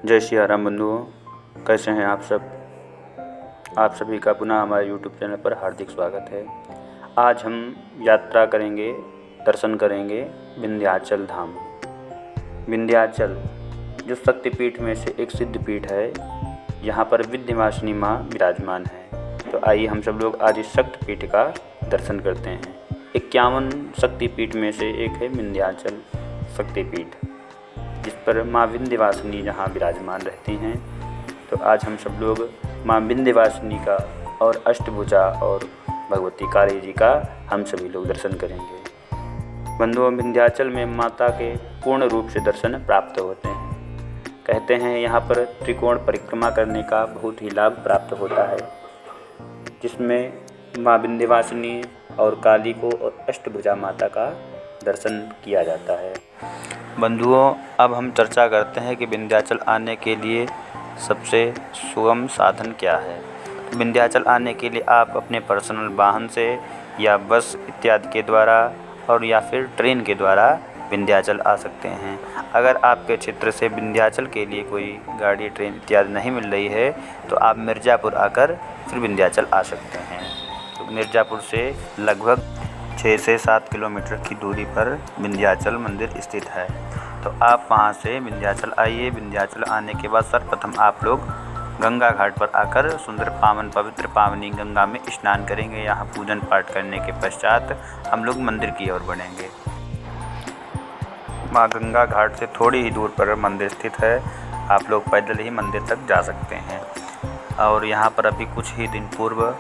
जय श्री राम बंधुओं, कैसे हैं आप सब। आप सभी का पुनः हमारे यूट्यूब चैनल पर हार्दिक स्वागत है। आज हम यात्रा करेंगे, दर्शन करेंगे विंध्याचल धाम। विंध्याचल जो शक्तिपीठ में से एक सिद्ध पीठ है, यहाँ पर विंध्यवासिनी माँ विराजमान है। तो आइए हम सब लोग आज इस शक्तिपीठ का दर्शन करते हैं। 51 शक्तिपीठ में से एक है विंध्याचल शक्तिपीठ, जिस पर माँ विंध्यवासिनी जहाँ विराजमान रहती हैं। तो आज हम सब लोग माँ विंध्यवासिनी का और अष्टभुजा और भगवती काली जी का हम सभी लोग दर्शन करेंगे। बंधुओं, विंध्याचल में माता के पूर्ण रूप से दर्शन प्राप्त होते हैं। कहते हैं यहाँ पर त्रिकोण परिक्रमा करने का बहुत ही लाभ प्राप्त होता है, जिसमें माँ विंध्यवासिनी और काली को और अष्टभुजा माता का दर्शन किया जाता है। बंधुओं, अब हम चर्चा करते हैं कि विंध्याचल आने के लिए सबसे सुगम साधन क्या है। विंध्याचल आने के लिए आप अपने पर्सनल वाहन से या बस इत्यादि के द्वारा और या फिर ट्रेन के द्वारा विंध्याचल आ सकते हैं। अगर आपके क्षेत्र से विंध्याचल के लिए कोई गाड़ी, ट्रेन इत्यादि नहीं मिल रही है तो आप मिर्ज़ापुर आकर फिर विंध्याचल आ सकते हैं। तो मिर्ज़ापुर से लगभग 6 से 7 किलोमीटर की दूरी पर विंध्याचल मंदिर स्थित है। तो आप वहां से विंध्याचल आइए। विंध्याचल आने के बाद सर्वप्रथम आप लोग गंगा घाट पर आकर सुंदर पावन पवित्र पावनी गंगा में स्नान करेंगे। यहाँ पूजन पाठ करने के पश्चात हम लोग मंदिर की ओर बढ़ेंगे। माँ गंगा घाट से थोड़ी ही दूर पर मंदिर स्थित है। आप लोग पैदल ही मंदिर तक जा सकते हैं। और यहाँ पर अभी कुछ ही दिन पूर्व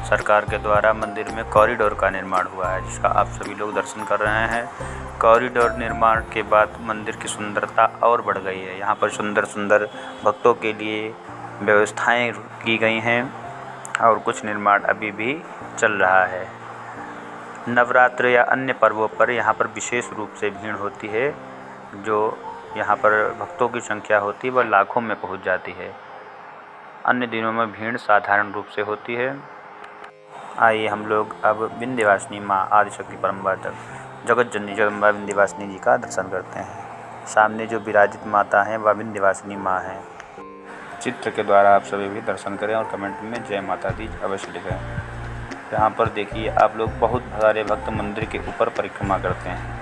सरकार के द्वारा मंदिर में कॉरिडोर का निर्माण हुआ है, जिसका आप सभी लोग दर्शन कर रहे हैं। कॉरिडोर निर्माण के बाद मंदिर की सुंदरता और बढ़ गई है। यहाँ पर सुंदर सुंदर भक्तों के लिए व्यवस्थाएं की गई हैं और कुछ निर्माण अभी भी चल रहा है। नवरात्र या अन्य पर्वों पर यहाँ पर विशेष रूप से भीड़ होती है। जो यहाँ पर भक्तों की संख्या होती है वह लाखों में पहुँच जाती है। अन्य दिनों में भीड़ साधारण रूप से होती है। आइए हम लोग अब विंध्यवासिनी माँ आदिशक्ति परम्परातक जगत जननी जगदम्बा विंध्यवासिनी जी का दर्शन करते हैं। सामने जो विराजित माता हैं वह विंध्यवासिनी माँ हैं। चित्र के द्वारा आप सभी भी दर्शन करें और कमेंट में जय माता दी अवश्य लिखें। यहाँ पर देखिए आप लोग बहुत सारे भक्त मंदिर के ऊपर परिक्रमा करते हैं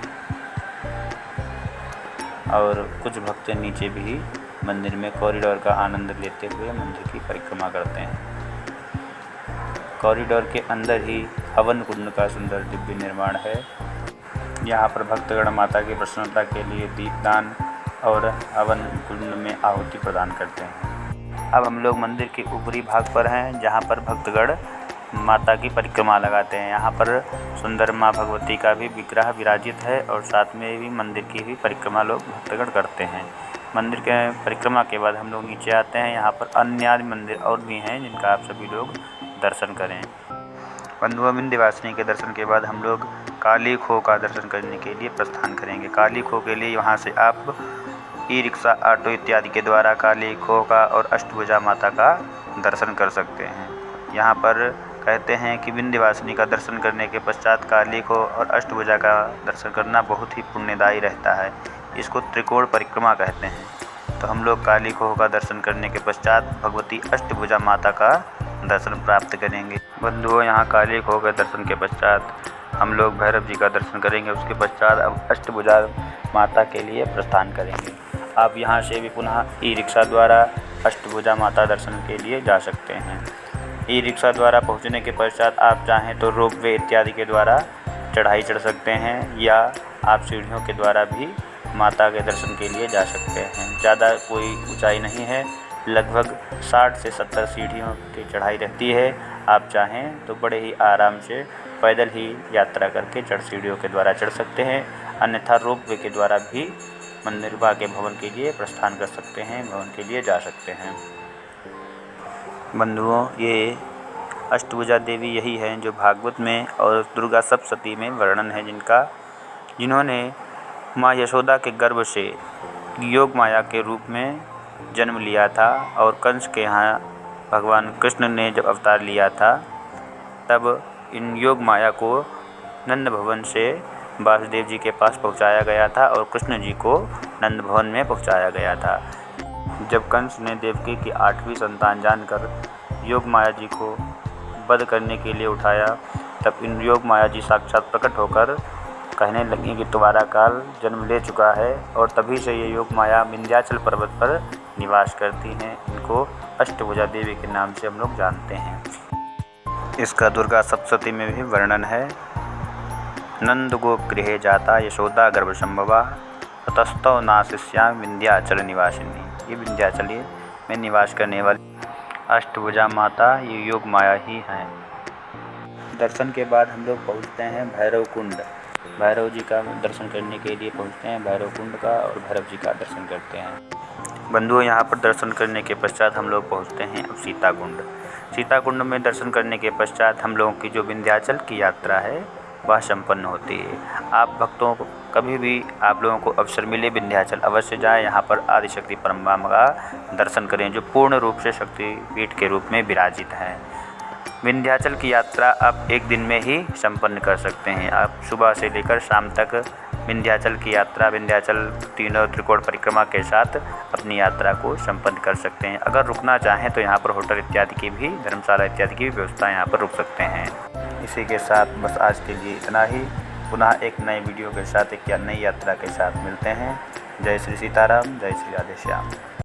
और कुछ भक्त नीचे भी मंदिर में कॉरिडोर का आनंद लेते हुए मंदिर की परिक्रमा करते हैं। कॉरिडोर के अंदर ही हवन कुंड का सुंदर दिव्य निर्माण है। यहाँ पर भक्तगण माता की प्रसन्नता के लिए दीपदान और हवन कुंड में आहुति प्रदान करते हैं। अब हम लोग मंदिर के ऊपरी भाग पर हैं, जहाँ पर भक्तगण माता की परिक्रमा लगाते हैं। यहाँ पर सुंदर माँ भगवती का भी विग्रह विराजित है और साथ में भी मंदिर की भी परिक्रमा लोग भक्तगण करते हैं। मंदिर के परिक्रमा के बाद हम लोग नीचे आते हैं। यहाँ पर अन्य मंदिर और भी हैं जिनका आप सभी लोग दर्शन करें। बंधुओं, विंध्यवासिनी के दर्शन के बाद हम लोग काली खो का दर्शन करने के लिए प्रस्थान करेंगे। काली खो के लिए यहाँ से आप ई-रिक्शा, ऑटो इत्यादि के द्वारा काली खो का और अष्टभुजा माता का दर्शन कर सकते हैं। यहाँ पर कहते हैं कि विंध्यवासिनी का दर्शन करने के पश्चात काली खो और अष्टभुजा का दर्शन करना बहुत ही पुण्यदायी रहता है। इसको त्रिकोण परिक्रमा कहते हैं। तो हम लोग काली खो का दर्शन करने के पश्चात भगवती अष्टभुजा माता का दर्शन प्राप्त करेंगे। बंधुओं, यहाँ काली खो के दर्शन के पश्चात हम लोग भैरव जी का दर्शन करेंगे। उसके पश्चात अब अष्टभुजा माता के लिए प्रस्थान करेंगे। आप यहाँ से भी पुनः ई-रिक्शा द्वारा अष्टभुजा माता दर्शन के लिए जा सकते हैं। ई-रिक्शा द्वारा पहुँचने के पश्चात आप चाहें तो रोपवे इत्यादि के द्वारा चढ़ाई चढ़ सकते हैं या आप सीढ़ियों के द्वारा भी माता के दर्शन के लिए जा सकते हैं। ज़्यादा कोई ऊंचाई नहीं है, लगभग 60 से 70 सीढ़ियों की चढ़ाई रहती है। आप चाहें तो बड़े ही आराम से पैदल ही यात्रा करके सीढ़ियों के द्वारा चढ़ सकते हैं, अन्यथा रोपवे के द्वारा भी मंदिर के भवन के लिए प्रस्थान कर सकते हैं, भवन के लिए जा सकते हैं। बंधुओं, ये अष्टभुजा देवी यही हैं जो भागवत में और दुर्गा सप्तशती में वर्णन है, जिन्होंने माँ यशोदा के गर्भ से योग माया के रूप में जन्म लिया था। और कंस के यहाँ भगवान कृष्ण ने जब अवतार लिया था तब इन योग माया को नंद भवन से वासुदेव जी के पास पहुँचाया गया था और कृष्ण जी को नंद भवन में पहुँचाया गया था। जब कंस ने देवकी की 8वीं संतान जानकर योग माया जी को वध करने के लिए उठाया, तब इन योग माया जी साक्षात प्रकट होकर कहने लगी कि तुम्हारा काल जन्म ले चुका है, और तभी से ये योग माया विंध्याचल पर्वत पर निवास करती हैं। इनको अष्टभुजा देवी के नाम से हम लोग जानते हैं। इसका दुर्गा सप्तशती में भी वर्णन है। नंद गोप गृहे जाता यशोदा गर्भ संभवा ततस्तौ नाशिष्याम विंध्याचल निवासिनी। ये विंध्याचल में निवास करने वाली अष्टभुजा माता ये योग माया ही हैं। दर्शन के बाद हम लोग पहुँचते हैं भैरव कुंड। भैरव जी का दर्शन करने के लिए पहुँचते हैं भैरव कुंड का, और भैरव जी का दर्शन करते हैं। बंधुओं, यहाँ पर दर्शन करने के पश्चात हम लोग पहुँचते हैं अब सीता कुंड। सीता कुंड में दर्शन करने के पश्चात हम लोगों की जो विंध्याचल की यात्रा है वह संपन्न होती है। आप भक्तों को कभी भी आप लोगों को अवसर मिले विंध्याचल अवश्य जाएं। यहाँ पर आदिशक्ति परम्बरा का दर्शन करें, जो पूर्ण रूप से शक्तिपीठ के रूप में विराजित हैं। विंध्याचल की यात्रा आप एक दिन में ही संपन्न कर सकते हैं। आप सुबह से लेकर शाम तक विंध्याचल की यात्रा, विंध्याचल तीनों त्रिकोण परिक्रमा के साथ अपनी यात्रा को संपन्न कर सकते हैं। अगर रुकना चाहें तो यहाँ पर होटल इत्यादि की भी, धर्मशाला इत्यादि की भी व्यवस्था यहाँ पर रुक सकते हैं। इसी के साथ बस आज के लिए इतना ही। पुनः एक नए वीडियो के साथ, एक नई यात्रा के साथ मिलते हैं। जय श्री सीताराम, जय श्री राधे श्याम।